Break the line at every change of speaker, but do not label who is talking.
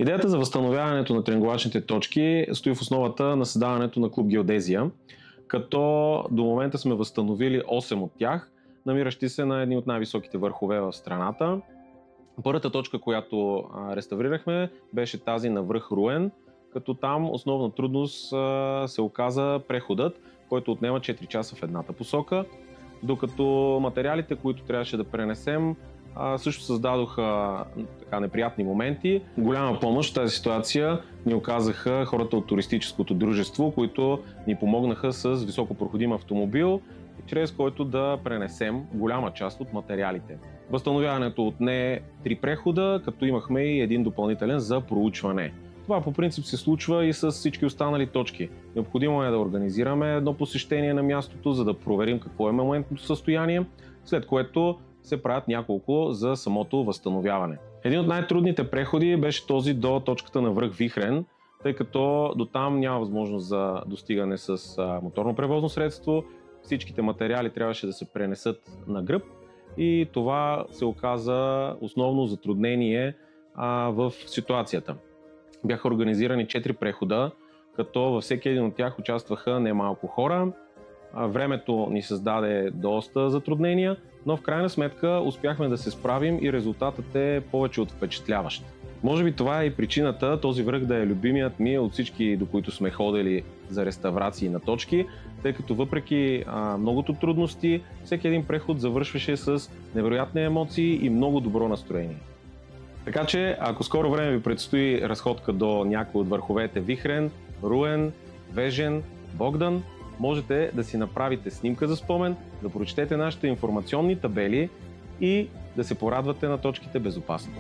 Идеята за възстановяването на триангулачните точки стои в основата на създаването на клуб Геодезия, като до момента сме възстановили 8 от тях, намиращи се на едни от най-високите върхове в страната. Първата точка, която реставрирахме, беше тази на връх Руен, като там основна трудност се оказа преходът, който отнема 4 часа в едната посока, докато материалите, които трябваше да пренесем, също създадоха неприятни моменти. Голяма помощ в тази ситуация ни оказаха хората от туристическото дружество, които ни помогнаха с високопроходим автомобил, чрез който да пренесем голяма част от материалите. Възстановяването отне 3 прехода, като имахме и един допълнителен за проучване. Това по принцип се случва и с всички останали точки. Необходимо е да организираме едно посещение на мястото, за да проверим какво е моментното състояние, след което се правят няколко за самото възстановяване. Един от най-трудните преходи беше този до точката на връх Вихрен, тъй като до там няма възможност за достигане с моторно превозно средство. Всичките материали трябваше да се пренесат на гръб и това се оказа основно затруднение в ситуацията. Бяха организирани 4 прехода, като във всеки един от тях участваха немалко хора. Времето ни създаде доста затруднения, но в крайна сметка успяхме да се справим и резултатът е повече от впечатляващ. Може би това е и причината този връх да е любимият ми от всички, до които сме ходили за реставрации на точки, тъй като въпреки многото трудности, всеки един преход завършваше с невероятни емоции и много добро настроение. Така че, ако скоро време ви предстои разходка до някои от върховете Вихрен, Руен, Вежен, Богдан, можете да си направите снимка за спомен, да прочетете нашите информационни табели и да се порадвате на точките безопасно.